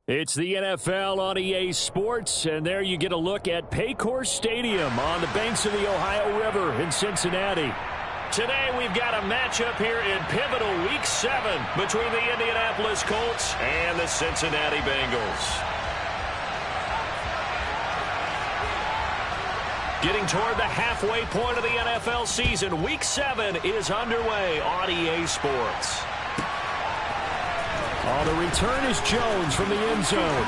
It's the NFL on EA Sports, and there you get a look at Paycor Stadium on the banks of the Ohio River in Cincinnati. Today we've got a matchup here in pivotal Week 7 between the Indianapolis Colts and the Cincinnati Bengals. Getting toward the halfway point of the NFL season, Week 7 is underway on EA Sports. Oh, the return is Jones from the end zone.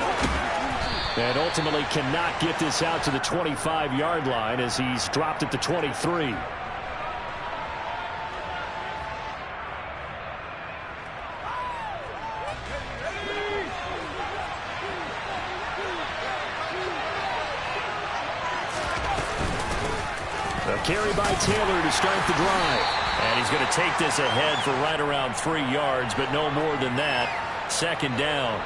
And ultimately cannot get this out to the 25-yard line as he's dropped at the 23. A carry by Taylor to start the drive. And he's going to take this ahead for right around 3 yards, but no more than that. Second down.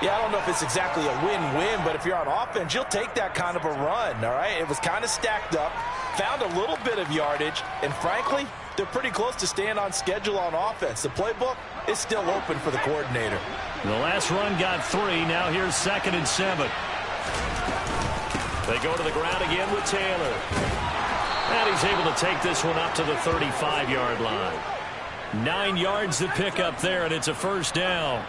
Yeah, I don't know if it's exactly a win-win, but if you're on offense, you'll take that kind of a run, all right? It was kind of stacked up, found a little bit of yardage, and frankly, they're pretty close to staying on schedule on offense. The playbook is still open for the coordinator. The last run got 3. Now here's 2nd and 7. They go to the ground again with Taylor. And he's able to take this one up to the 35-yard line. 9 yards to pick up there, and it's a first down.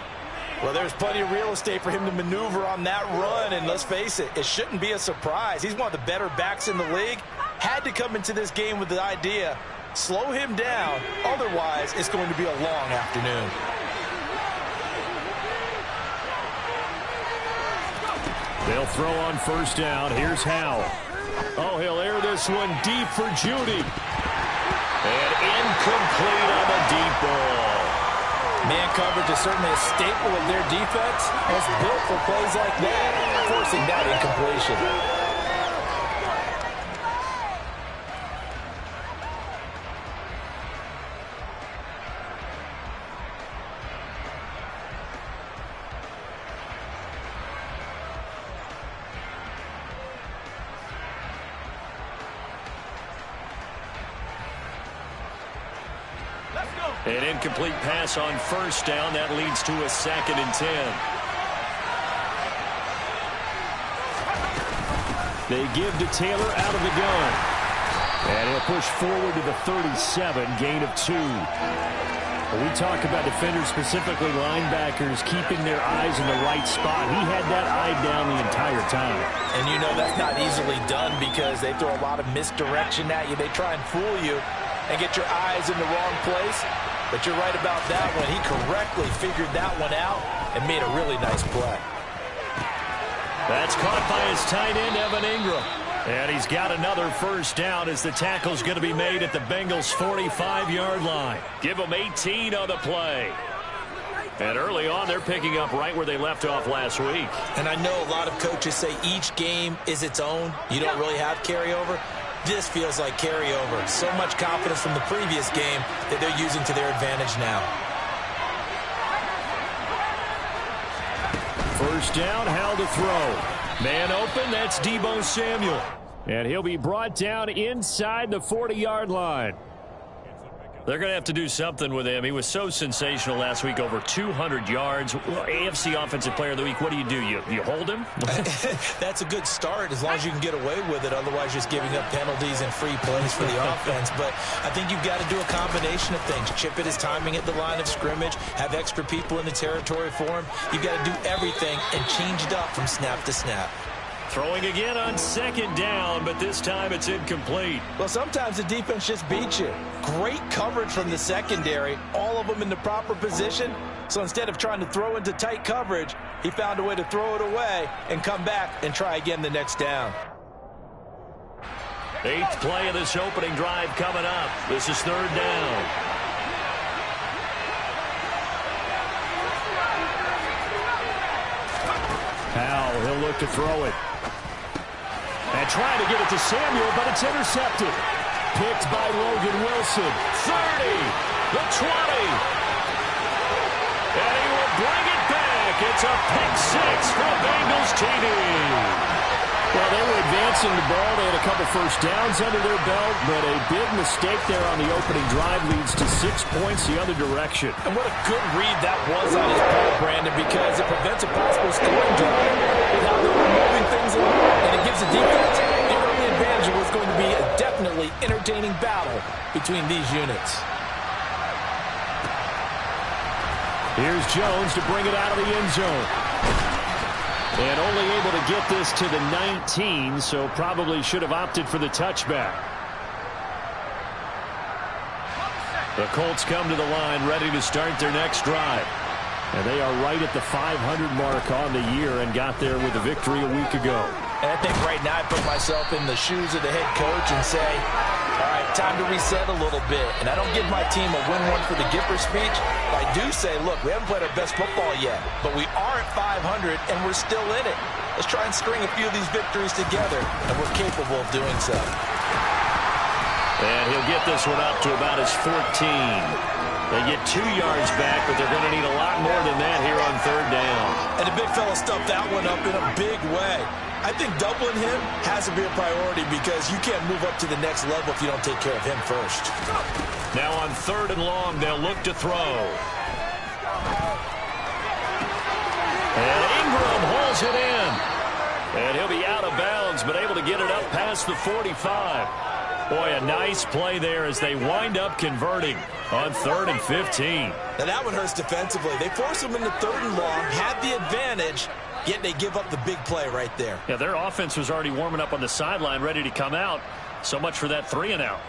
Well, there's plenty of real estate for him to maneuver on that run, and let's face it, it shouldn't be a surprise. He's one of the better backs in the league. Had to come into this game with the idea, slow him down, otherwise it's going to be a long afternoon. They'll throw on first down. Here's Howell. Oh, he'll air this one deep for Judy. And incomplete on the deep ball. Man coverage is certainly a staple of their defense. It's built for plays like that, forcing that incompletion. An incomplete pass on first down. That leads to a 2nd and 10. They give to Taylor out of the gun. And he'll push forward to the 37, gain of 2. We talk about defenders, specifically linebackers, keeping their eyes in the right spot. He had that eye down the entire time. And you know that's not easily done because they throw a lot of misdirection at you. They try and fool you and get your eyes in the wrong place. But you're right about that one. He correctly figured that one out and made a really nice play. That's caught by his tight end, Evan Ingram. And he's got another first down as the tackle's going to be made at the Bengals' 45-yard line. Give them 18 on the play. And early on, they're picking up right where they left off last week. And I know a lot of coaches say each game is its own. You don't really have carryover. This feels like carryover. So much confidence from the previous game that they're using to their advantage now. First down, Howell to throw. Man open, that's Deebo Samuel. And he'll be brought down inside the 40-yard line. They're going to have to do something with him. He was so sensational last week, over 200 yards. Well, AFC Offensive Player of the Week, what do? You hold him? That's a good start as long as you can get away with it. Otherwise, just giving up penalties and free plays for the offense. But I think you've got to do a combination of things. Chip it his timing at the line of scrimmage, have extra people in the territory for him. You've got to do everything and change it up from snap to snap. Throwing again on 2nd down, but this time it's incomplete. Well, sometimes the defense just beats you. Great coverage from the secondary, all of them in the proper position. So instead of trying to throw into tight coverage, he found a way to throw it away and come back and try again the next down. 8th play of this opening drive coming up. This is 3rd down. Howell, he'll look to throw it. And trying to get it to Samuel, but it's intercepted. Picked by Logan Wilson. 30, the 20. And he will bring it back. It's a pick 6 for Bengals TD. Well, they were advanced passing the ball. They had a couple first downs under their belt, but a big mistake there on the opening drive leads to 6 points the other direction. And what a good read that was on his part, Brandon, because it prevents a possible scoring drive with how they were moving things along. And it gives the defense the early advantage. It was going to be a definitely entertaining battle between these units. Here's Jones to bring it out of the end zone. And only able to get this to the 19, so probably should have opted for the touchback. The Colts come to the line ready to start their next drive. And they are right at the 500 mark on the year and got there with a victory a week ago. And I think right now I put myself in the shoes of the head coach and say, all right, time to reset a little bit. And I don't give my team a win one for the Gipper speech. But I do say, look, we haven't played our best football yet, but we are at 500 and we're still in it. Let's try and string a few of these victories together, and we're capable of doing so. And he'll get this one up to about his 14. They get 2 yards back, but they're going to need a lot more than that here on third down. And the big fella stuffed that one up in a big way. I think doubling him has to be a priority because you can't move up to the next level if you don't take care of him first. Now on third and long, they'll look to throw. And Ingram hauls it in. And he'll be out of bounds, but able to get it up past the 45. Boy, a nice play there as they wind up converting on 3rd and 15. Now that one hurts defensively. They force him into 3rd and long, had the advantage, yet they give up the big play right there. Yeah, their offense was already warming up on the sideline, ready to come out. So much for that 3 and out.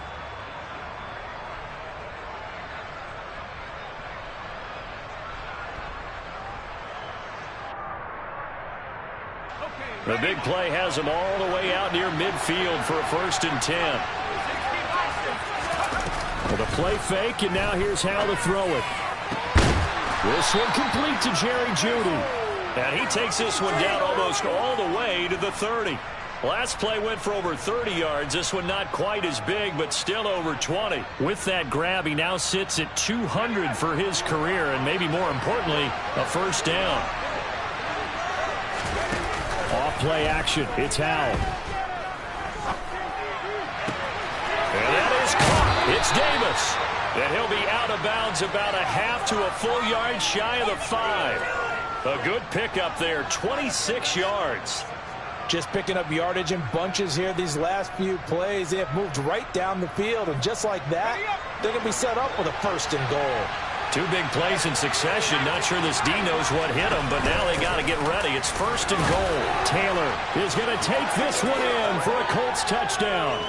The big play has them all the way out near midfield for a 1st and 10. Well, the play fake, and now here's how to throw it. This one complete to Jerry Jeudy. And he takes this one down almost all the way to the 30. Last play went for over 30 yards. This one not quite as big, but still over 20. With that grab, he now sits at 200 for his career, and maybe more importantly, a 1st down. Off-play action. It's Howell. And that is caught. It's Davis. And he'll be out of bounds about a half to a full yard shy of the 5. A good pickup there, 26 yards. Just picking up yardage in bunches here these last few plays. They have moved right down the field, and just like that, they're going to be set up with a 1st and goal. 2 big plays in succession. Not sure this D knows what hit him, but now they got to get ready. It's 1st and goal. Taylor is going to take this one in for a Colts touchdown.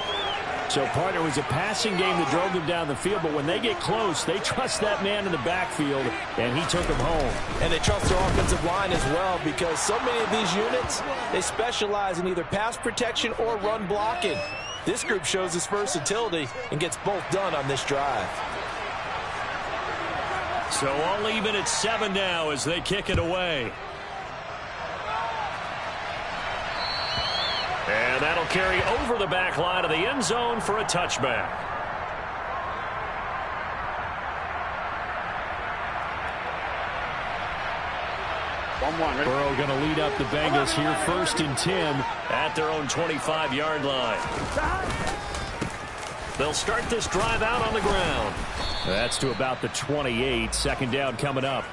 So, partner, it was a passing game that drove them down the field, but when they get close, they trust that man in the backfield, and he took them home. And they trust their offensive line as well, because so many of these units, they specialize in either pass protection or run blocking. This group shows its versatility and gets both done on this drive. So all even at 7 now as they kick it away. And that'll carry over the back line of the end zone for a touchback. Burrow going to lead up the Bengals here, 1st and 10 at their own 25-yard line. They'll start this drive out on the ground. That's to about the 28. 2nd down coming up.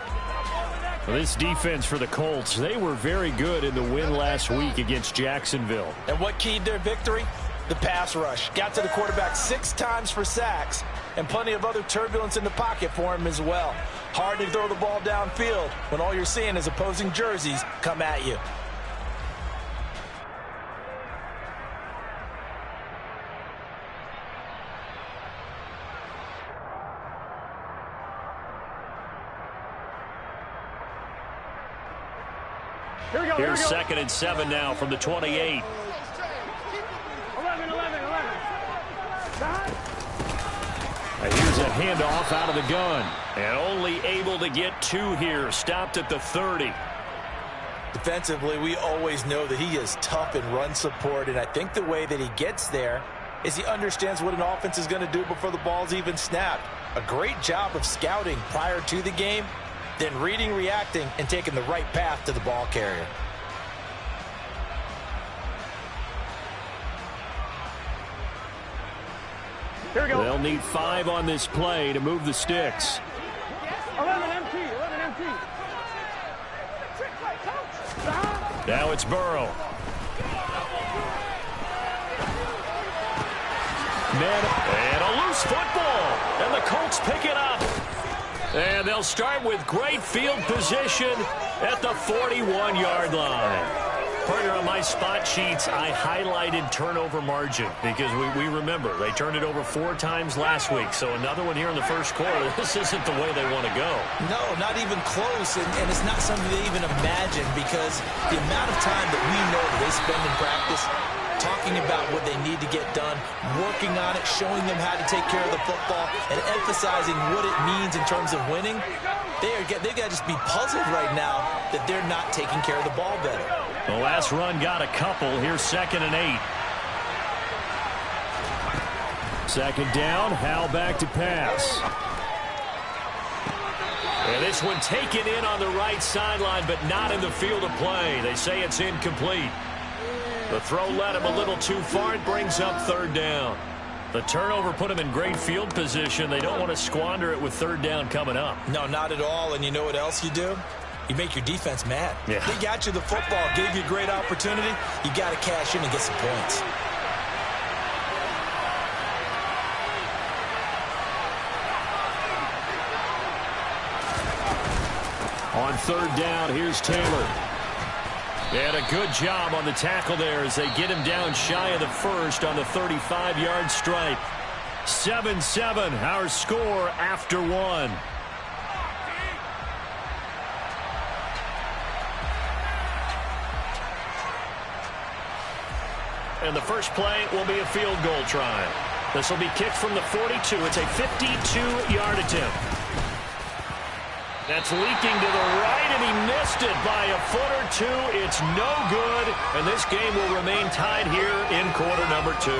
This defense for the Colts, they were very good in the win last week against Jacksonville. And what keyed their victory? The pass rush. Got to the quarterback 6 times for sacks, and plenty of other turbulence in the pocket for him as well. Hard to throw the ball downfield when all you're seeing is opposing jerseys come at you. Here's 2nd and 7 now from the 28. 11. And here's a handoff out of the gun. And only able to get 2 here. Stopped at the 30. Defensively, we always know that he is tough in run support, and I think the way that he gets there is he understands what an offense is going to do before the ball's even snapped. A great job of scouting prior to the game, then reading, reacting, and taking the right path to the ball carrier. They'll need 5 on this play to move the sticks. 11 MT, 11 MT. Now it's Burrow. And a loose football. And the Colts pick it up. And they'll start with great field position at the 41-yard line. Partner, on my spot sheets, I highlighted turnover margin because we remember they turned it over 4 times last week. So another one here in the first quarter. This isn't the way they want to go. No, not even close. And it's not something they even imagine because the amount of time that we know that they spend in practice talking about what they need to get done, working on it, showing them how to take care of the football, and emphasizing what it means in terms of winning. They've got to just be puzzled right now that they're not taking care of the ball better. The last run got a couple. Here's 2nd and 8. Second down, Howell back to pass. And this one taken in on the right sideline, but not in the field of play. They say it's incomplete. The throw led him a little too far. It brings up 3rd down. The turnover put him in great field position. They don't want to squander it with 3rd down coming up. No, not at all. And you know what else you do? You make your defense mad. Yeah. They got you the football, gave you a great opportunity. You got to cash in and get some points. On 3rd down, here's Taylor. And a good job on the tackle there as they get him down shy of the first on the 35-yard stripe. 7-7, our score after 1. And the first play will be a field goal try. This will be kicked from the 42. It's a 52-yard attempt. That's leaking to the right, and he missed it by a foot or 2. It's no good, and this game will remain tied here in quarter number 2.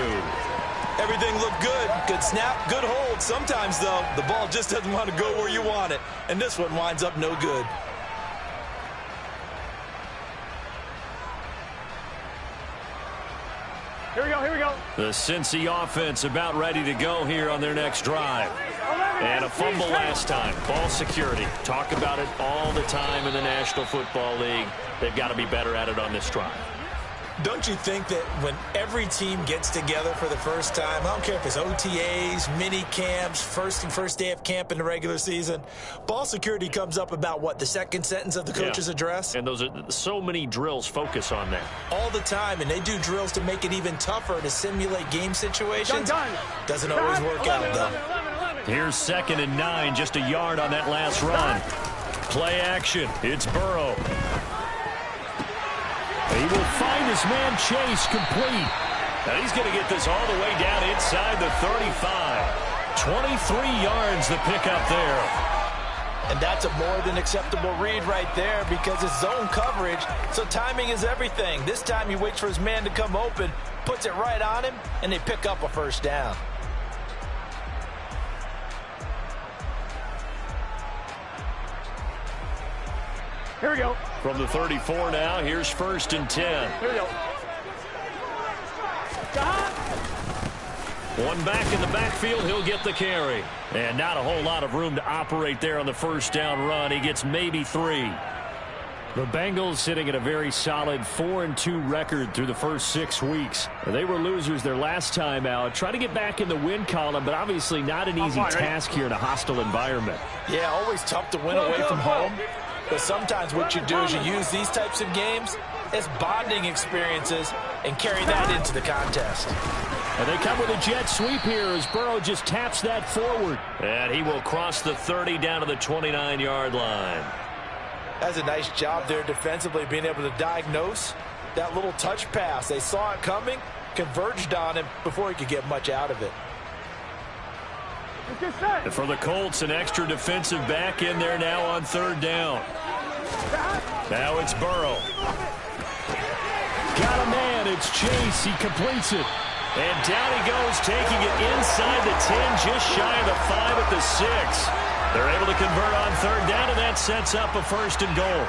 Everything looked good. Good snap, good hold. Sometimes, though, the ball just doesn't want to go where you want it, and this one winds up no good. Here we go, here we go. The Cincy offense about ready to go here on their next drive. And a fumble last time. Ball security. Talk about it all the time in the National Football League. They've got to be better at it on this drive. Don't you think that when every team gets together for the first time, I don't care if it's OTAs, mini camps, first day of camp in the regular season, ball security comes up about what, the second sentence of the coach's address? And those are so many drills focus on that. All the time, and they do drills to make it even tougher to simulate game situations. Done. Doesn't always work out, though. Here's 2nd and 9, just a yard on that last run. Play action. It's Burrow. He will find his man Chase complete. And he's going to get this all the way down inside the 35. 23 yards the pickup there. And that's a more than acceptable read right there because it's zone coverage, so timing is everything. This time he waits for his man to come open, puts it right on him, and they pick up a 1st down. Here we go. From the 34 now, here's 1st and 10. Here we go. One back in the backfield, he'll get the carry. And not a whole lot of room to operate there on the 1st down run. He gets maybe 3. The Bengals sitting at a very solid 4-2 record through the first 6 weeks. They were losers their last time out. Try to get back in the win column, but obviously not an easy task here in a hostile environment. Yeah, always tough to win away from home. But sometimes what you do is you use these types of games as bonding experiences and carry that into the contest. And they come with a jet sweep here as Burrow just taps that forward. And he will cross the 30 down to the 29-yard line. That's a nice job there defensively, being able to diagnose that little touch pass. They saw it coming, converged on him before he could get much out of it. And for the Colts, an extra defensive back in there now on 3rd down. Now it's Burrow. Got a man. It's Chase. He completes it. And down he goes, taking it inside the 10, just shy of the 5 at the 6. They're able to convert on 3rd down, and that sets up a 1st and goal.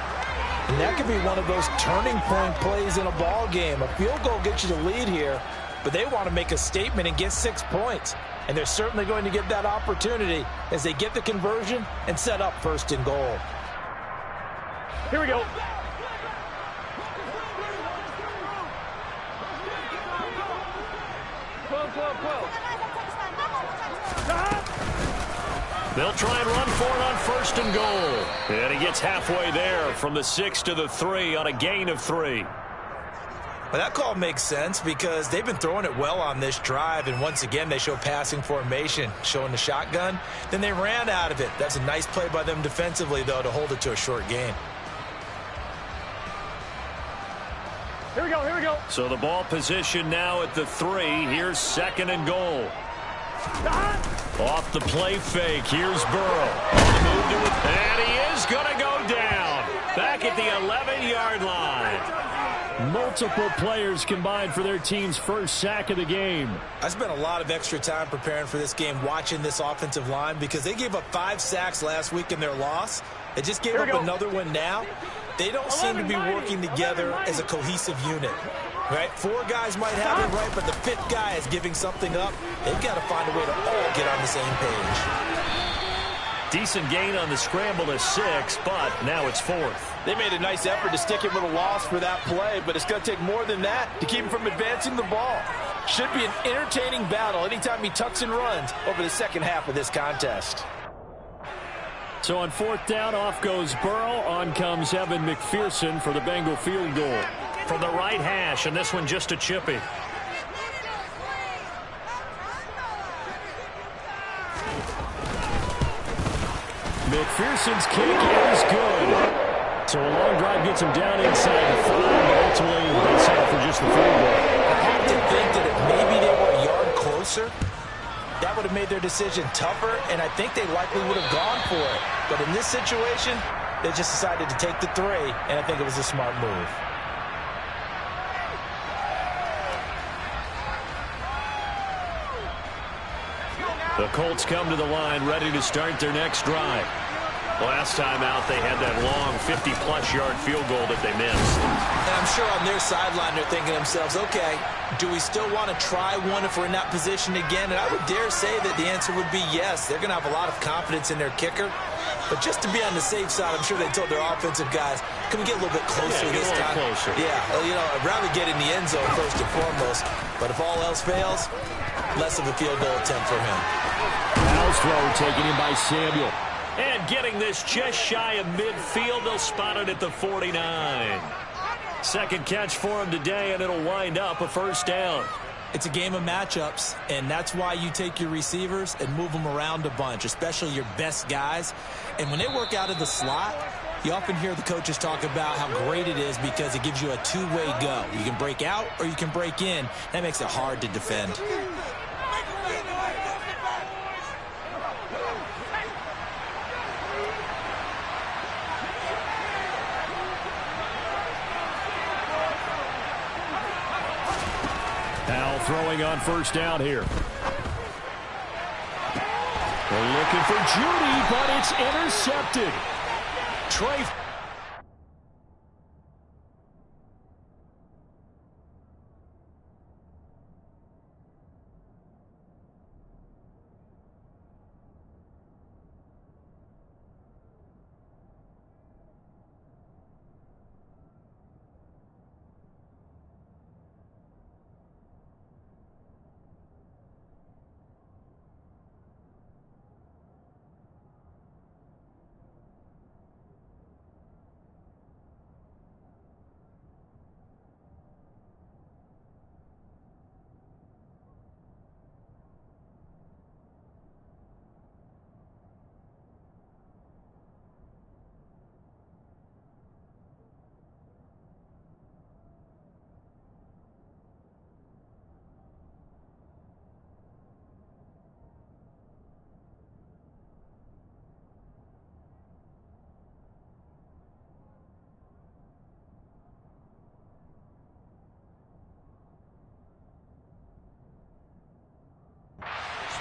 And that could be one of those turning point plays in a ball game. A field goal gets you the lead here, but they want to make a statement and get 6 points. And they're certainly going to get that opportunity as they get the conversion and set up 1st and goal. Here we go. They'll try and run for it on 1st and goal. And he gets halfway there from the 6 to the 3 on a gain of 3. Well, that call makes sense because they've been throwing it well on this drive, and once again they show passing formation, showing the shotgun. Then they ran out of it. That's a nice play by them defensively, though, to hold it to a short gain. Here we go, here we go. So the ball position now at the 3. Here's 2nd and goal. Off the play fake. Here's Burrow. And he is going to go down. Back at the 11-yard line. Multiple players combined for their team's first sack of the game. I spent a lot of extra time preparing for this game, watching this offensive line, because they gave up 5 sacks last week in their loss. They just gave up another one now. They don't seem to be working together as a cohesive unit. Right? 4 guys might have it right, but the 5th guy is giving something up. They've got to find a way to all get on the same page. Decent gain on the scramble to 6, but now it's 4th. They made a nice effort to stick him with a loss for that play, but it's going to take more than that to keep him from advancing the ball. Should be an entertaining battle anytime he tucks and runs over the second half of this contest. So on 4th down, off goes Burrow. On comes Evan McPherson for the Bengal field goal. From the right hash, and this one just a chippy. McPherson's kick is good. So a long drive gets him down inside the 5, but ultimately they settle for just the field goal. I have to think that if maybe they were a yard closer, that would have made their decision tougher, and I think they likely would have gone for it. But in this situation, they just decided to take the 3, and I think it was a smart move. The Colts come to the line ready to start their next drive. Last time out, they had that long 50-plus yard field goal that they missed. And I'm sure on their sideline they're thinking to themselves, okay, do we still want to try one if we're in that position again? And I would dare say that the answer would be yes. They're going to have a lot of confidence in their kicker. But just to be on the safe side, I'm sure they told their offensive guys, can we get a little bit closer this time? Closer. Yeah, well, you know, I'd rather get in the end zone first and foremost. But if all else fails, less of a field goal attempt for him. Foul's throw taken in by Samuel. And getting this just shy of midfield, they'll spot it at the 49. Second catch for him today, and it'll wind up a 1st down. It's a game of matchups, and that's why you take your receivers and move them around a bunch, especially your best guys. And when they work out of the slot, you often hear the coaches talk about how great it is because it gives you a two-way go. You can break out or you can break in. That makes it hard to defend. Now throwing on 1st down here. They're looking for Judy, but it's intercepted. Trey.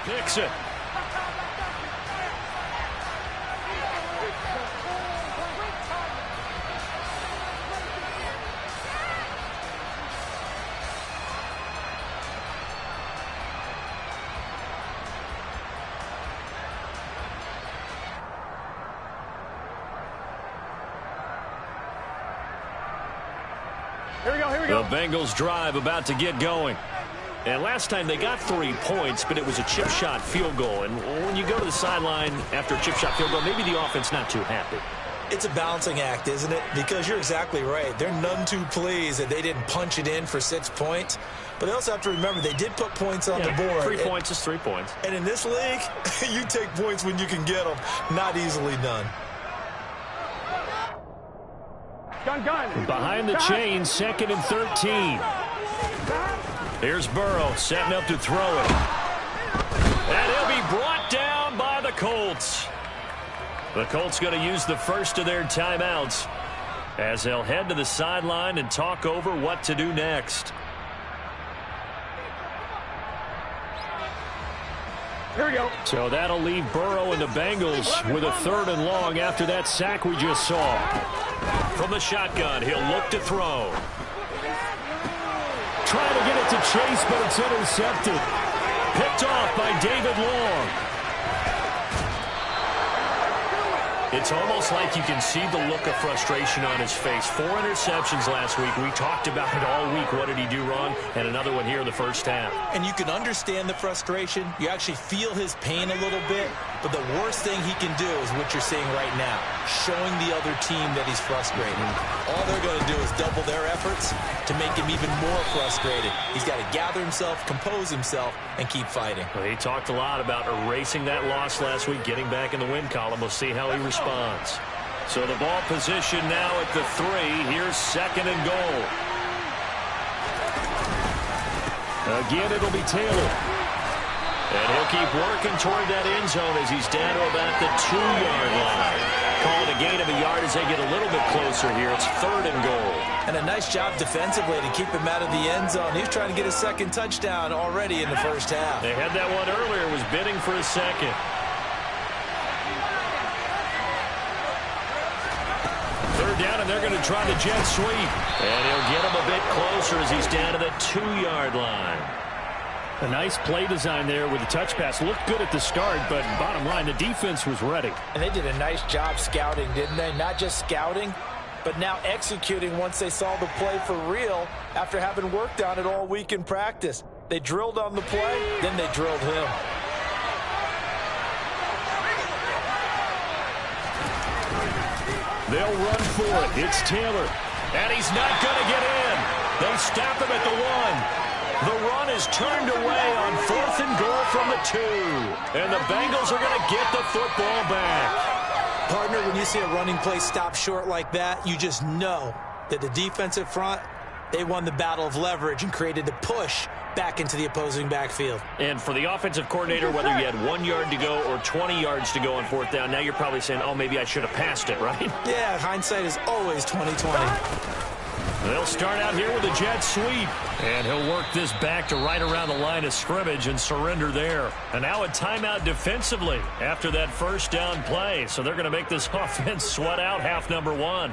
Picks it. The Bengals drive about to get going. And last time they got 3 points, but it was a chip shot field goal. And when you go to the sideline after a chip shot field goal, maybe the offense not too happy. It's a balancing act, isn't it? Because you're exactly right. They're none too pleased that they didn't punch it in for 6 points. But they also have to remember they did put points on the board. 3 points is 3 points. And in this league, you take points when you can get them. Not easily done. Gun. Behind the chain, 2nd and 13. Here's Burrow setting up to throw it. And he'll be brought down by the Colts. The Colts going to use the first of their timeouts as they'll head to the sideline and talk over what to do next. Here we go. So that'll leave Burrow and the Bengals with a 3rd and long after that sack we just saw. From the shotgun, he'll look to throw. Trying to get it to Chase, but it's intercepted. Picked off by David Long. It's almost like you can see the look of frustration on his face. 4 interceptions last week. We talked about it all week. What did he do wrong? And another one here in the first half. And you can understand the frustration. You actually feel his pain a little bit. But the worst thing he can do is what you're seeing right now, showing the other team that he's frustrated. All they're going to do is double their efforts to make him even more frustrated. He's got to gather himself, compose himself, and keep fighting. Well, he talked a lot about erasing that loss last week, getting back in the win column. We'll see how he responds. So the ball position now at the 3. Here's 2nd and goal. Again, it'll be Taylor. And he'll keep working toward that end zone as he's down to about the 2-yard line. Called a gain of a yard as they get a little bit closer here. It's 3rd and goal. And a nice job defensively to keep him out of the end zone. He was trying to get his 2nd touchdown already in the first half. They had that one earlier. Was bidding for a 2nd. 3rd down, and they're going to try the jet sweep. And he'll get him a bit closer as he's down to the 2-yard line. A nice play design there with the touch pass. Looked good at the start, but bottom line, the defense was ready. And they did a nice job scouting, didn't they? Not just scouting, but now executing once they saw the play for real after having worked on it all week in practice. They drilled on the play, then they drilled him. They'll run for it. It's Taylor. And he's not going to get in. They stop him at the 1. The run is turned away on 4th and goal from the 2. And the Bengals are going to get the football back. Partner, when you see a running play stop short like that, you just know that the defensive front, they won the battle of leverage and created the push back into the opposing backfield. And for the offensive coordinator, whether you had 1 yard to go or 20 yards to go on 4th down, now you're probably saying, oh, maybe I should have passed it, right? Yeah, hindsight is always 20/20. They'll start out here with a jet sweep. And he'll work this back to right around the line of scrimmage and surrender there. And now a timeout defensively after that 1st down play. So they're going to make this offense sweat out half number 1.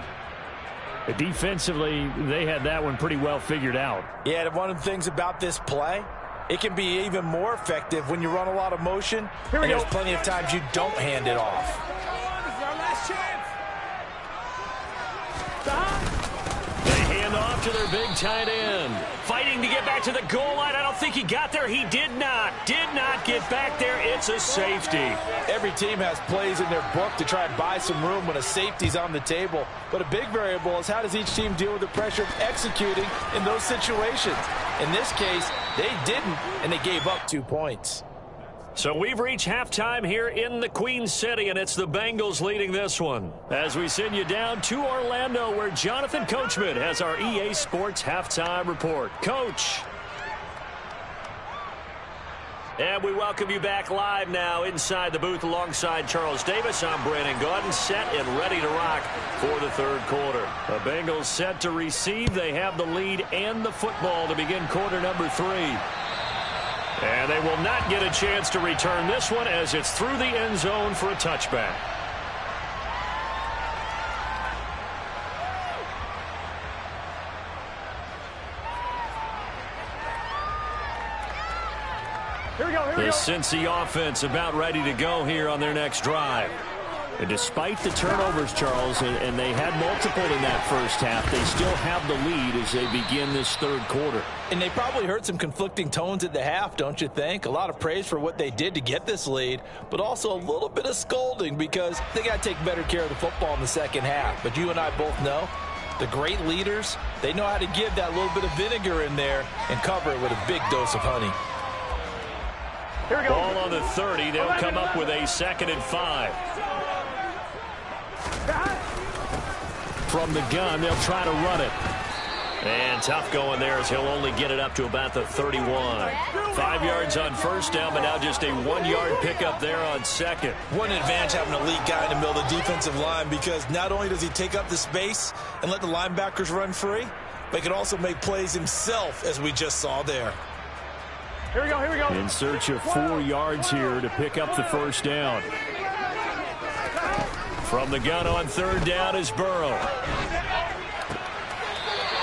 Defensively, they had that one pretty well figured out. Yeah, one of the things about this play, it can be even more effective when you run a lot of motion. And there's plenty of times you don't hand it off. Off to their big tight end. Fighting to get back to the goal line. I don't think he got there. He did not get back there. It's a safety. Every team has plays in their book to try and buy some room when a safety's on the table. But a big variable is how does each team deal with the pressure of executing in those situations. In this case, they didn't, and they gave up 2 points. So we've reached halftime here in the Queen City, and it's the Bengals leading this one. As we send you down to Orlando, where Jonathan Coachman has our EA Sports halftime report. Coach. And we welcome you back live now inside the booth alongside Charles Davis. I'm Brandon Gaudin, set and ready to rock for the 3rd quarter. The Bengals set to receive. They have the lead and the football to begin quarter number 3. And they will not get a chance to return this one as it's through the end zone for a touchback. Here we go. The Cincy offense about ready to go here on their next drive. And despite the turnovers, Charles, and they had multiple in that first half, they still have the lead as they begin this third quarter. And they probably heard some conflicting tones at the half, don't you think? A lot of praise for what they did to get this lead, but also a little bit of scolding because they got to take better care of the football in the second half. But you and I both know the great leaders, they know how to give that little bit of vinegar in there and cover it with a big dose of honey. Here we go. Ball on the 30. They'll come up with a 2nd and 5. From the gun, they'll try to run it. And tough going there as he'll only get it up to about the 31. 5 yards on first down, but now just a 1-yard pickup there on second. What an advantage having an elite guy in the middle of the defensive line, because not only does he take up the space and let the linebackers run free, but he can also make plays himself, as we just saw there. Here we go, here we go. In search of 4 yards here to pick up the first down. From the gun on third down is Burrow.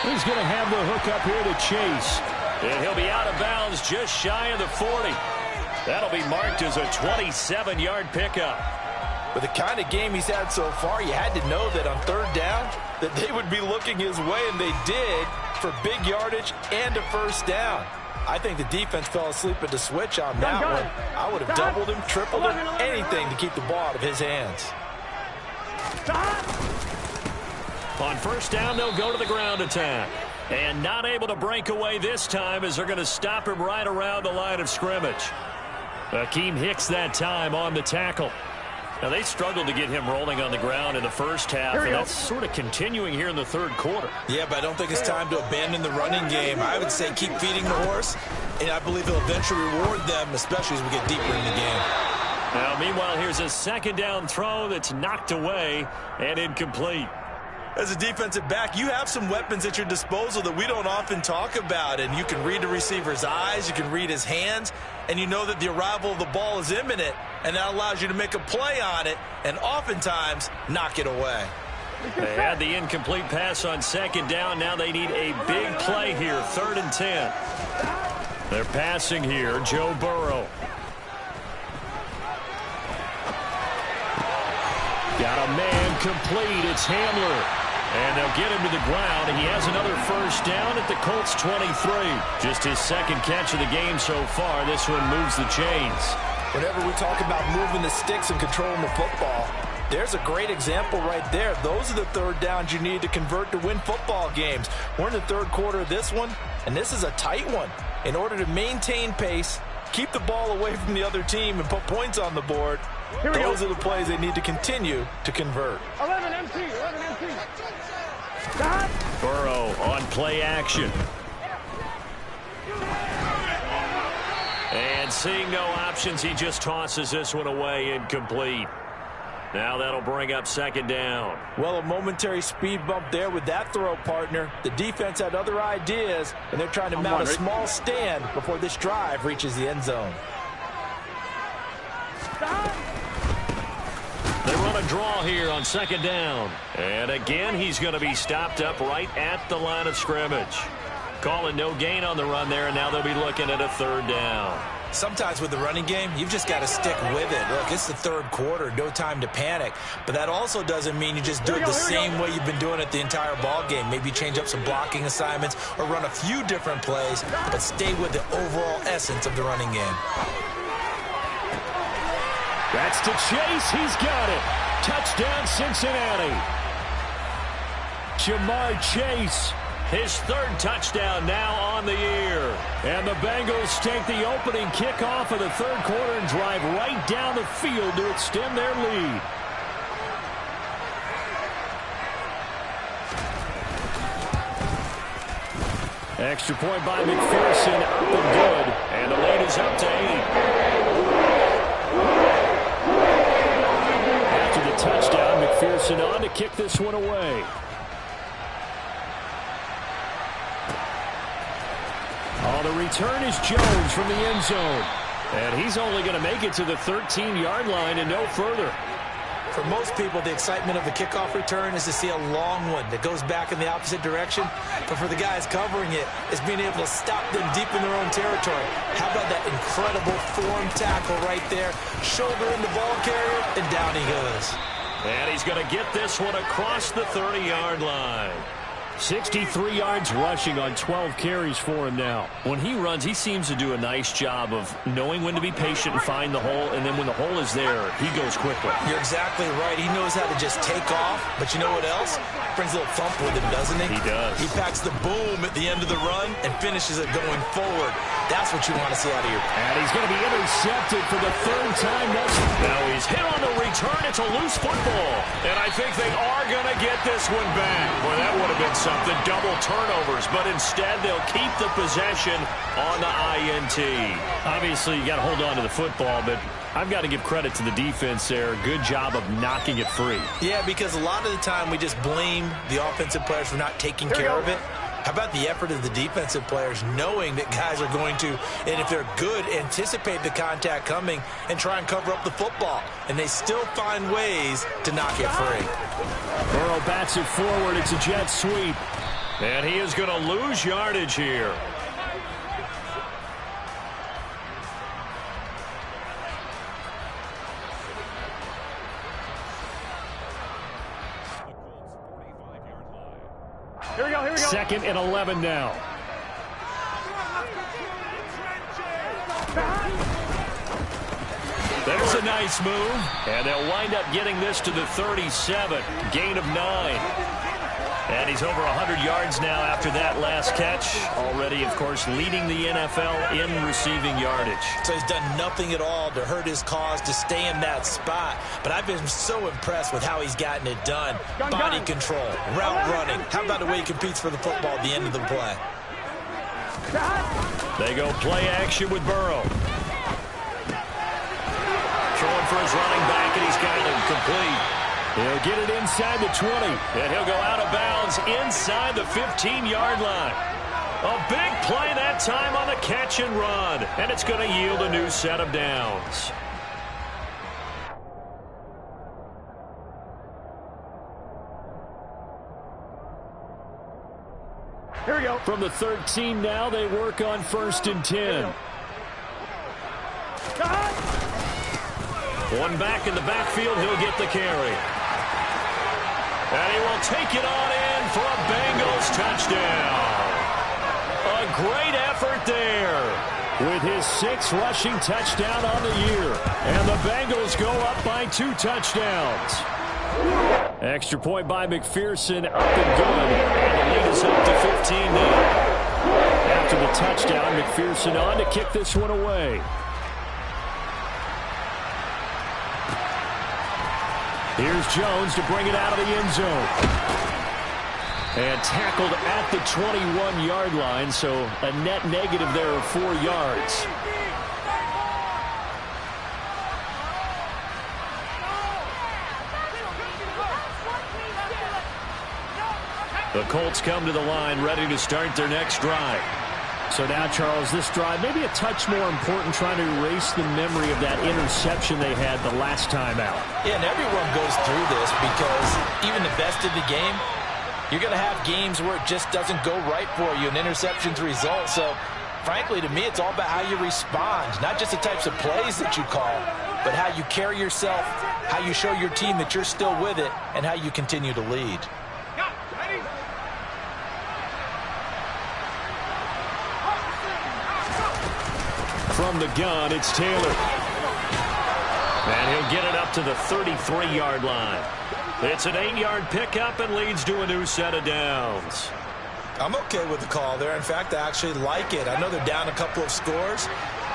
He's going to have the hook up here to Chase. And he'll be out of bounds just shy of the 40. That'll be marked as a 27-yard pickup. With the kind of game he's had so far, you had to know that on third down that they would be looking his way, and they did, for big yardage and a first down. I think the defense fell asleep at the switch on that one. I would have doubled him, tripled him, anything to keep the ball out of his hands. On first down, they'll go to the ground attack. And not able to break away this time as they're going to stop him right around the line of scrimmage. Akeem Hicks that time on the tackle. Now, they struggled to get him rolling on the ground in the first half, and that's sort of continuing here in the third quarter. Yeah, but I don't think it's time to abandon the running game. I would say keep feeding the horse, and I believe he'll eventually reward them, especially as we get deeper in the game. Now, meanwhile, here's a second down throw that's knocked away and incomplete. As a defensive back, you have some weapons at your disposal that we don't often talk about, and you can read the receiver's eyes, you can read his hands, and you know that the arrival of the ball is imminent, and that allows you to make a play on it and oftentimes knock it away. They had the incomplete pass on second down. Now they need a big play here, 3rd and 10. They're passing here, Joe Burrow. Got a man complete. It's Hamler. And they'll get him to the ground. He has another first down at the Colts 23. Just his second catch of the game so far. This one moves the chains. Whenever we talk about moving the sticks and controlling the football, there's a great example right there. Those are the third downs you need to convert to win football games. We're in the third quarter of this one, and this is a tight one. In order to maintain pace, keep the ball away from the other team, and put points on the board, those are the plays they need to continue to convert. 11 MT, 11 MT. Burrow on play action. And seeing no options, he just tosses this one away, incomplete. Now that'll bring up second down. Well, a momentary speed bump there with that throw, partner. The defense had other ideas, and they're trying to mount a small stand before this drive reaches the end zone. They run a draw here on second down. And again, he's going to be stopped up right at the line of scrimmage. Calling no gain on the run there, and now they'll be looking at a third down. Sometimes with the running game, you've just got to stick with it. Look, it's the third quarter, no time to panic. But that also doesn't mean you just do it the same way you've been doing it the entire ball game. Maybe change up some blocking assignments or run a few different plays, but stay with the overall essence of the running game. That's to Chase. He's got it. Touchdown, Cincinnati. Jamar Chase, his third touchdown now on the year. And the Bengals take the opening kickoff of the third quarter and drive right down the field to extend their lead. Extra point by McPherson, up and good. And the lead is up to 8. After the touchdown, McPherson on to kick this one away. Oh, the return is Jones from the end zone. And he's only going to make it to the 13-yard line and no further. For most people, the excitement of the kickoff return is to see a long one that goes back in the opposite direction. But for the guys covering it, it's being able to stop them deep in their own territory. How about that incredible form tackle right there? Shoulder in the ball carrier, and down he goes. And he's going to get this one across the 30-yard line. 63 yards rushing on 12 carries for him now. When he runs, he seems to do a nice job of knowing when to be patient and find the hole, and then when the hole is there, he goes quickly. You're exactly right. He knows how to just take off, but you know what else? Brings a little thump with him, doesn't he? He does. He packs the boom at the end of the run and finishes it going forward. That's what you want to see out of your... And he's going to be intercepted for the third time. Now he's hit on the return. It's a loose football. And I think they are going to get this one back. Boy, that would have been something. Double turnovers. But instead, they'll keep the possession on the INT. Obviously, you got to hold on to the football, but I've got to give credit to the defense there. Good job of knocking it free. Yeah, because a lot of the time we just blame the offensive players for not taking care of it. How about the effort of the defensive players knowing that guys are going to, and if they're good, anticipate the contact coming and try and cover up the football. And they still find ways to knock it free. Burrow bats it forward. It's a jet sweep. And he is going to lose yardage here. Here we go, here we go. 2nd and 11 now. There's a nice move. And they'll wind up getting this to the 37. Gain of 9. And he's over 100 yards now after that last catch. Already, of course, leading the NFL in receiving yardage. So he's done nothing at all to hurt his cause, to stay in that spot. But I've been so impressed with how he's gotten it done. Body control, route running. How about the way he competes for the football at the end of the play? They go play action with Burrow. Throwing for his running back, and he's got him complete. He'll get it inside the 20, and he'll go out of bounds inside the 15-yard line. A big play that time on the catch and run, and it's going to yield a new set of downs. Here we go. From the 13 now, they work on 1st and 10. One back in the backfield, he'll get the carry. And he will take it on in for a Bengals touchdown. A great effort there with his 6th rushing touchdown on the year. And the Bengals go up by 2 touchdowns. Extra point by McPherson, up and good. And the lead is up to 15 now. After the touchdown, McPherson on to kick this one away. Here's Jones to bring it out of the end zone. And tackled at the 21-yard line, so a net negative there of 4 yards. The Colts come to the line ready to start their next drive. So now, Charles, this drive maybe a touch more important, trying to erase the memory of that interception they had the last time out. Yeah, and everyone goes through this because even the best of the game, you're going to have games where it just doesn't go right for you, and interceptions result. So, frankly, to me, it's all about how you respond, not just the types of plays that you call, but how you carry yourself, how you show your team that you're still with it, and how you continue to lead. From the gun, it's Taylor. And he'll get it up to the 33-yard line. It's an 8-yard pickup and leads to a new set of downs. I'm okay with the call there. In fact, I actually like it. I know they're down a couple of scores,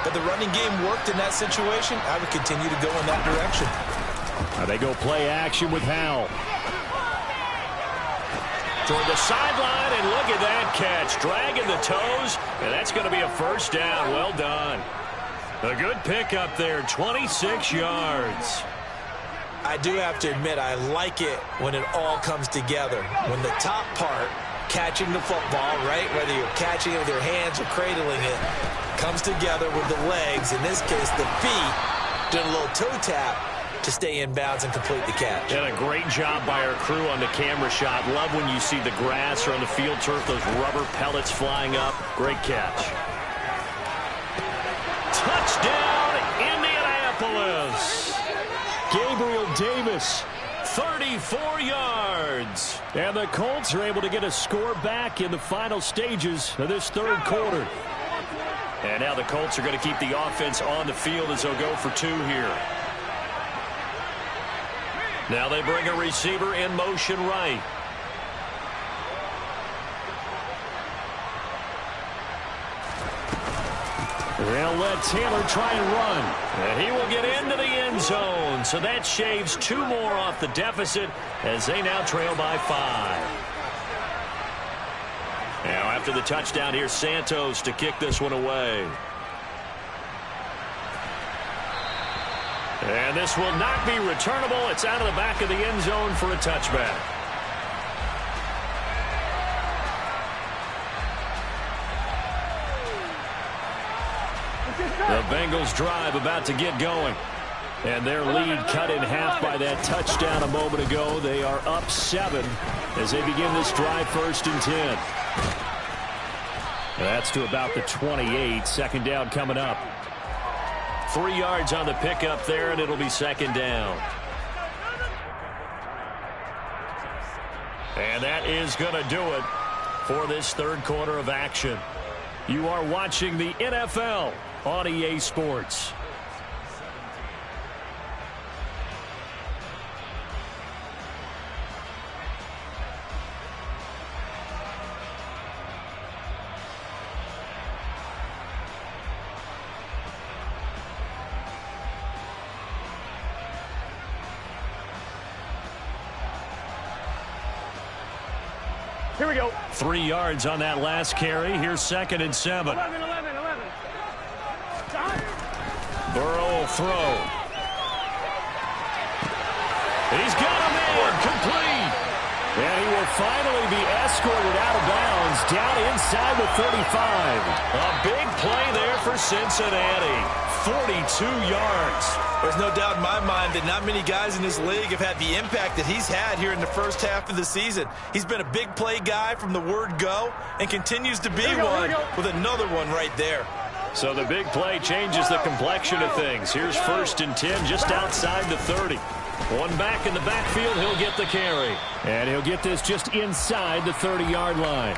but the running game worked in that situation. I would continue to go in that direction. Now they go play action with Howell. Toward the sideline, and look at that catch. Dragging the toes, and that's going to be a first down. Well done. A good pickup there, 26 yards. I do have to admit, I like it when it all comes together. When the top part, catching the football, right, whether you're catching it with your hands or cradling it, comes together with the legs, in this case the feet, doing a little toe tap to stay in bounds and complete the catch. And a great job by our crew on the camera shot. Love when you see the grass or on the field turf, those rubber pellets flying up. Great catch. Touchdown, Indianapolis. Gabriel Davis, 34 yards. And the Colts are able to get a score back in the final stages of this third quarter. And now the Colts are going to keep the offense on the field as they'll go for 2 here. Now they bring a receiver in motion right. They'll let Taylor try and run. And he will get into the end zone. So that shaves 2 more off the deficit as they now trail by 5. Now after the touchdown, here's Santos to kick this one away. And this will not be returnable. It's out of the back of the end zone for a touchback. The Bengals drive about to get going. And their lead cut in half by that touchdown a moment ago. They are up 7 as they begin this drive, 1st and 10. That's to about the 28. 2nd down coming up. 3 yards on the pickup there, and it'll be 2nd down. And that is going to do it for this third quarter of action. You are watching the NFL on EA Sports. Here we go. 3 yards on that last carry. Here's 2nd and 7. 11. Burrow will throw. He's got him in. Complete. And he will finally be escorted out of bounds down inside the 35. A big play there for Cincinnati. 42 yards. There's no doubt in my mind that not many guys in this league have had the impact that he's had here in the first half of the season. He's been a big play guy from the word go and continues to be one with another one right there. So the big play changes the complexion of things. Here's 1st and 10 just outside the 30. One back in the backfield, he'll get the carry. And he'll get this just inside the 30-yard line.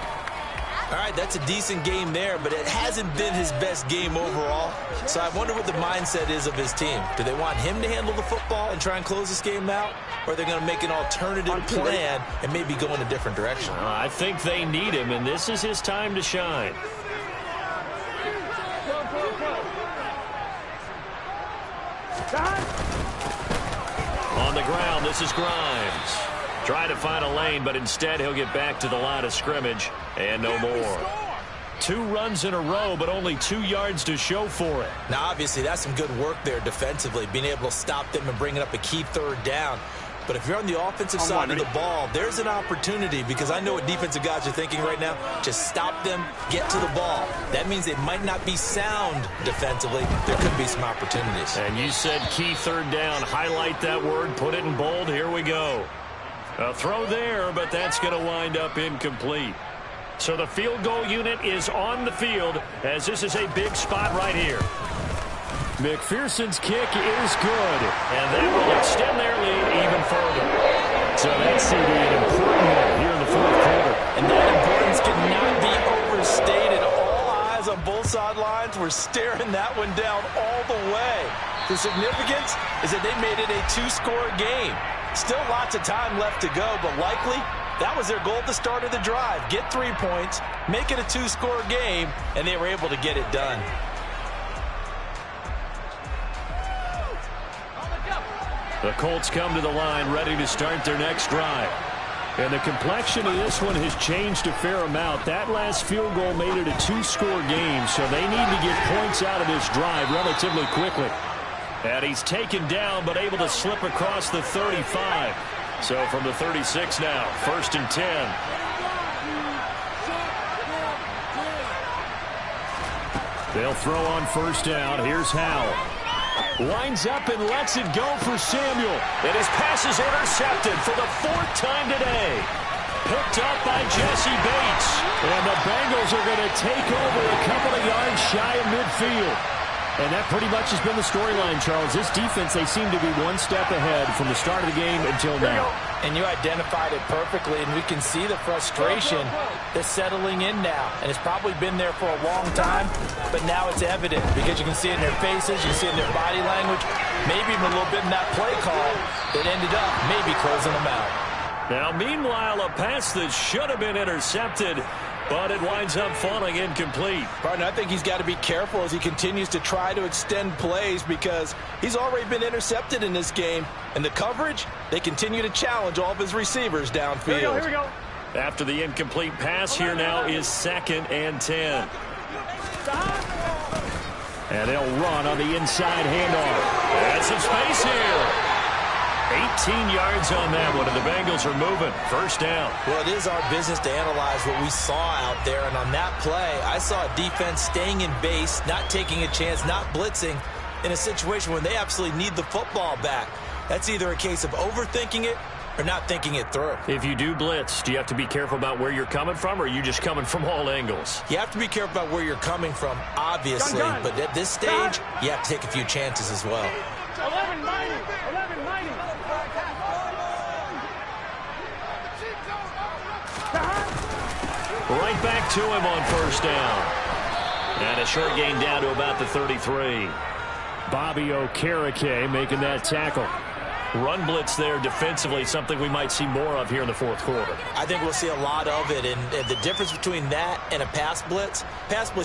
All right, that's a decent game there, but it hasn't been his best game overall. So I wonder what the mindset is of his team. Do they want him to handle the football and try and close this game out? Or are they going to make an alternative plan and maybe go in a different direction? I think they need him, and this is his time to shine. On the ground, this is Grimes. Trying to find a lane, but instead he'll get back to the line of scrimmage, and no more. 2 runs in a row, but only 2 yards to show for it. Now, obviously, that's some good work there defensively, being able to stop them and bringing up a key 3rd down. But if you're on the offensive side of the ball, there's an opportunity, because I know what defensive guys are thinking right now. Just stop them, get to the ball. That means it might not be sound defensively. There could be some opportunities. And you said key 3rd down. Highlight that word, put it in bold. Here we go. A throw there, but that's going to wind up incomplete. So the field goal unit is on the field, as this is a big spot right here. McPherson's kick is good, and that will extend their lead even further. So that's going to be an important one here in the 4th quarter. And that importance cannot be overstated. All eyes on both sidelines were staring that one down all the way. The significance is that they made it a 2-score game. Still lots of time left to go, but likely that was their goal at the start of the drive. Get 3 points, make it a 2-score game, and they were able to get it done. The Colts come to the line ready to start their next drive. And the complexion of this one has changed a fair amount. That last field goal made it a 2-score game, so they need to get points out of this drive relatively quickly. And he's taken down, but able to slip across the 35. So from the 36 now, 1st and 10. They'll throw on 1st down. Here's Howell. Winds up and lets it go for Samuel. And his pass is intercepted for the 4th time today. Picked up by Jesse Bates. And the Bengals are going to take over a couple of yards shy of midfield. And that pretty much has been the storyline, Charles. This defense, they seem to be one step ahead from the start of the game until now. And you identified it perfectly, and we can see the frustration that's settling in now. And it's probably been there for a long time, but now it's evident because you can see it in their faces, you can see it in their body language, maybe even a little bit in that play call that ended up maybe closing them out. Now, meanwhile, a pass that should have been intercepted, but it winds up falling incomplete. Partner, I think he's got to be careful as he continues to try to extend plays because he's already been intercepted in this game. And the coverage, they continue to challenge all of his receivers downfield. Here we go. After the incomplete pass, here now is 2nd and 10. And they'll run on the inside handoff. And some space here. 18 yards on that one, and the Bengals are moving. First down. Well, it is our business to analyze what we saw out there, and on that play, I saw a defense staying in base, not taking a chance, not blitzing in a situation when they absolutely need the football back. That's either a case of overthinking it or not thinking it through. If you do blitz, do you have to be careful about where you're coming from, or are you just coming from all angles? You have to be careful about where you're coming from, obviously, but at this stage, you have to take a few chances as well. 11-90. Right back to him on first down. And a short gain down to about the 33. Bobby Okereke making that tackle. Run blitz there defensively, something we might see more of here in the fourth quarter. I think we'll see a lot of it, and the difference between that and a pass blitz,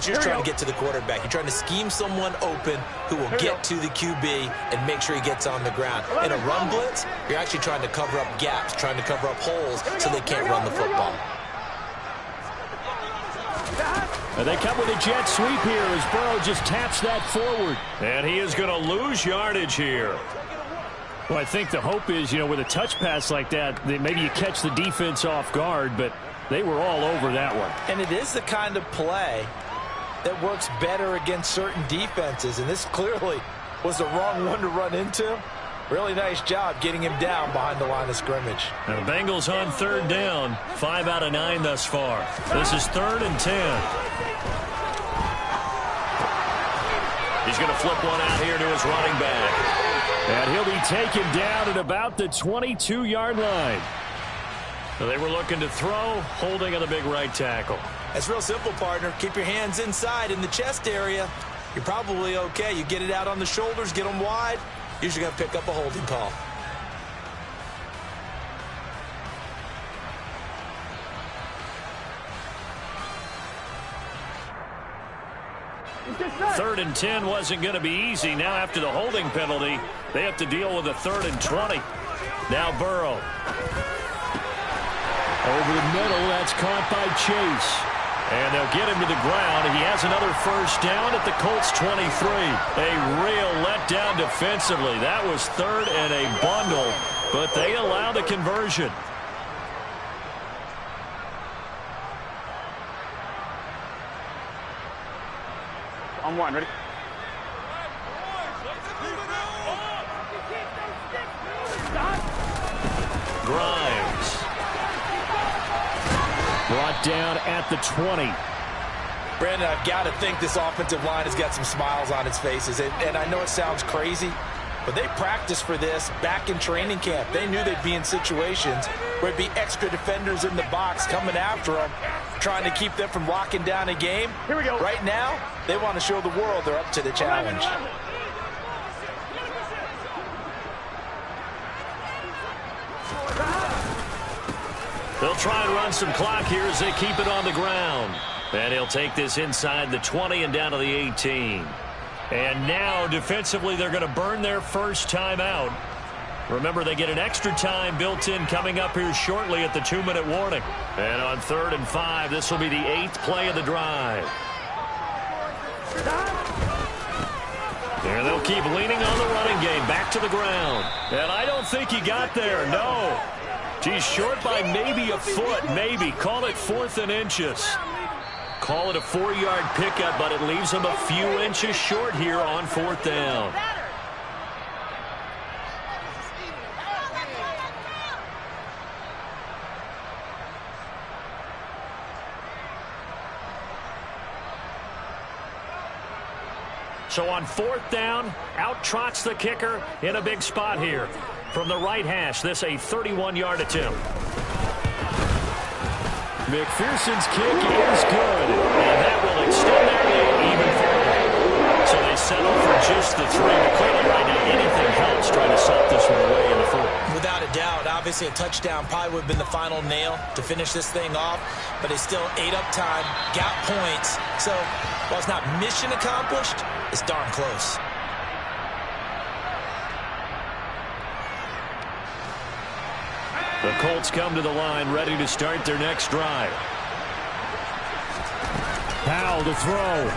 you're trying to get to the quarterback. You're trying to scheme someone open who will get to the QB and make sure he gets on the ground. In a run blitz, you're actually trying to cover up gaps, trying to cover up holes so they can't run the football. And they come with a jet sweep here as Burrow just taps that forward. And he is going to lose yardage here. Well, I think the hope is, with a touch pass like that maybe you catch the defense off guard, but they were all over that one. And it is the kind of play that works better against certain defenses, and this clearly was the wrong one to run into. Really nice job getting him down behind the line of scrimmage. And the Bengals on third down, 5 out of 9 thus far. This is 3rd and 10. He's going to flip one out here to his running back. And he'll be taken down at about the 22-yard line. So they were looking to throw, holding on the big right tackle. It's real simple, partner. Keep your hands inside in the chest area. You're probably okay. You get it out on the shoulders, get them wide. Usually going to pick up a holding call. Third and 10 wasn't going to be easy. Now after the holding penalty, they have to deal with a 3rd and 20. Now Burrow. Over the middle, that's caught by Chase. And they'll get him to the ground. He has another first down at the Colts 23. A real letdown defensively. That was 3rd and a bundle, but they allow the conversion. On one, ready? Grimes. Brought down at the 20. Brandon, I've got to think this offensive line has got some smiles on its faces. And I know it sounds crazy, but they practiced for this back in training camp. They knew they'd be in situations where it'd be extra defenders in the box coming after them, trying to keep them from locking down a game. Here we go. Right now, they want to show the world they're up to the challenge. They'll try and run some clock here as they keep it on the ground. And he'll take this inside the 20 and down to the 18. And now, defensively, they're going to burn their first timeout. Remember, they get an extra time built in coming up here shortly at the 2-minute warning. And on 3rd and 5, this will be the 8th play of the drive. And they'll keep leaning on the running game, back to the ground. And I don't think he got there, no. He's short by maybe a foot, maybe. Call it 4th and inches. Call it a 4-yard pickup, but it leaves him a few inches short here on 4th down. So on 4th down, out trots the kicker in a big spot here. From the right hash, this a 31-yard attempt. McPherson's kick is good, and that will extend their lead even further. So they settle for just the 3, but clearly right now anything helps trying to sock this one away in the 4th. Without a doubt, obviously a touchdown probably would have been the final nail to finish this thing off, but it's still ate up time, got points. So while it's not mission accomplished, it's darn close. The Colts come to the line ready to start their next drive. Powell to throw.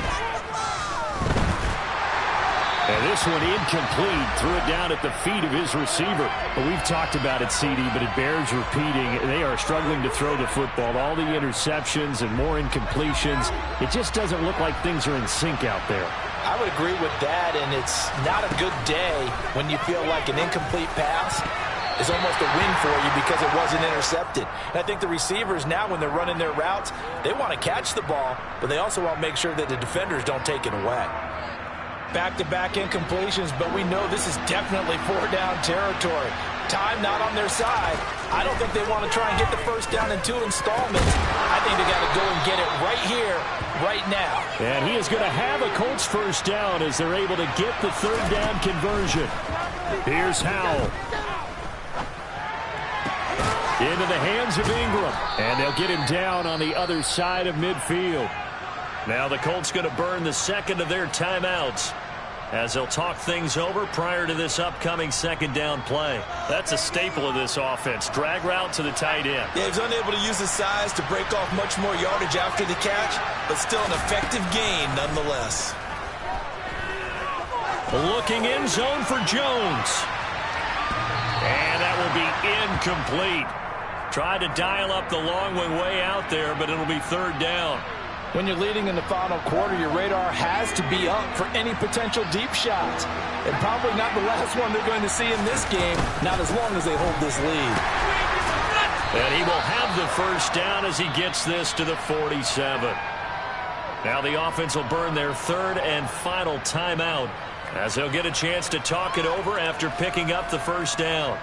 And this one incomplete. Threw it down at the feet of his receiver. But we've talked about it, CD, but it bears repeating. They are struggling to throw the football. All the interceptions and more incompletions. It just doesn't look like things are in sync out there. I would agree with that, and it's not a good day when you feel like an incomplete pass is almost a win for you because it wasn't intercepted. And I think the receivers now, when they're running their routes, they want to catch the ball, but they also want to make sure that the defenders don't take it away. Back-to-back incompletions, but we know this is definitely 4-down territory. Time not on their side. I don't think they want to try and get the first down in 2 installments. I think they got to go and get it right here, right now. And he is going to have a Colts first down as they're able to get the 3rd down conversion. Here's Howell. Into the hands of Ingram. And they'll get him down on the other side of midfield. Now the Colts going to burn the second of their timeouts as they'll talk things over prior to this upcoming 2nd down play. That's a staple of this offense. Drag route to the tight end. Yeah, he's unable to use his size to break off much more yardage after the catch, but still an effective gain nonetheless. Looking in zone for Jones. And that will be incomplete. Tried to dial up the long one way out there, but it'll be 3rd down. When you're leading in the final quarter, your radar has to be up for any potential deep shots. And probably not the last one they're going to see in this game, not as long as they hold this lead. And he will have the first down as he gets this to the 47. Now the offense will burn their 3rd and final timeout as they'll get a chance to talk it over after picking up the first down.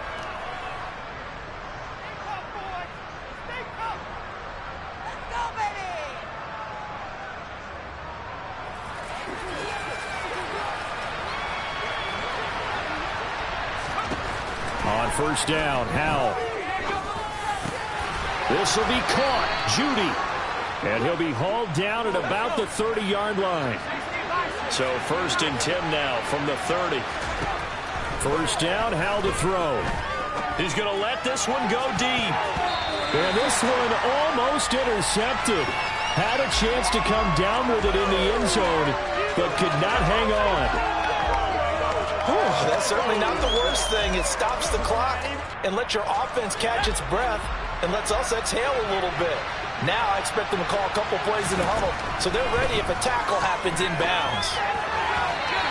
On first down, Howell. This will be caught. Judy. And he'll be hauled down at about the 30-yard line. So 1st and 10 now from the 30. First down, Howell to throw. He's going to let this one go deep. And this one almost intercepted. Had a chance to come down with it in the end zone, but could not hang on. That's certainly not the worst thing. It stops the clock and lets your offense catch its breath and lets us exhale a little bit. Now I expect them to call a couple plays in the huddle, so they're ready if a tackle happens inbounds.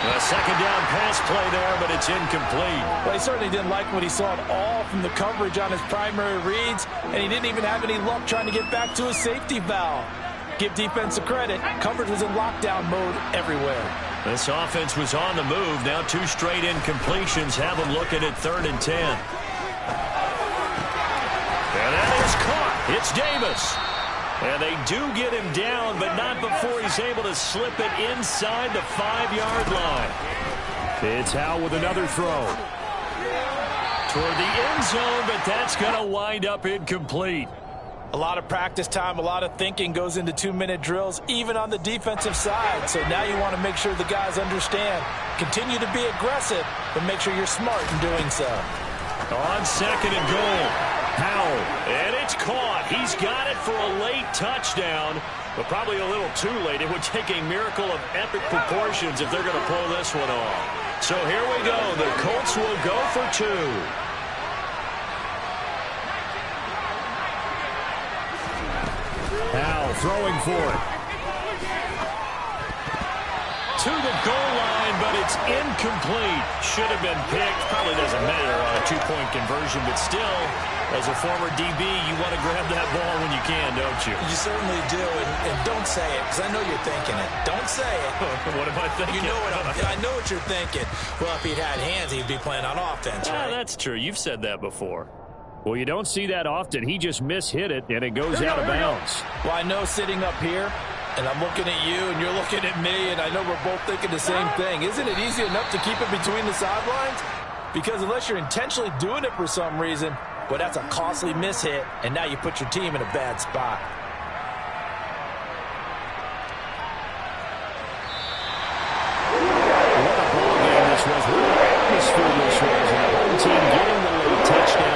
A 2nd down pass play there, but it's incomplete. Well, he certainly didn't like what he saw at all from the coverage on his primary reads, and he didn't even have any luck trying to get back to his safety valve. Give defense credit. Coverage was in lockdown mode everywhere. This offense was on the move. Now 2 straight incompletions have them looking at 3rd and 10. And that is caught. It's Davis. And they do get him down, but not before he's able to slip it inside the 5-yard line. It's Howell with another throw. Toward the end zone, but that's going to wind up incomplete. A lot of practice time, a lot of thinking goes into 2-minute drills, even on the defensive side. So now you want to make sure the guys understand. Continue to be aggressive, but make sure you're smart in doing so. On 2nd and goal, Howell, and it's caught. He's got it for a late touchdown, but probably a little too late. It would take a miracle of epic proportions if they're going to pull this one off. So here we go. The Colts will go for 2. Howell throwing for it. to the goal line, but it's incomplete. Should have been picked. Probably doesn't matter on a two-point conversion, but still, as a former DB, you want to grab that ball when you can, don't you? You certainly do, and don't say it, because I know you're thinking it. Don't say it. What am I thinking? You know I know what you're thinking. Well, if he'd had hands, he'd be playing on offense, right? That's true. You've said that before. Well, you don't see that often. He just mishit it, and it goes out of bounds. Well, I know sitting up here, and I'm looking at you, and you're looking at me, and I know we're both thinking the same thing. Isn't it easy enough to keep it between the sidelines? Because unless you're intentionally doing it for some reason, well, that's a costly mishit, and now you put your team in a bad spot.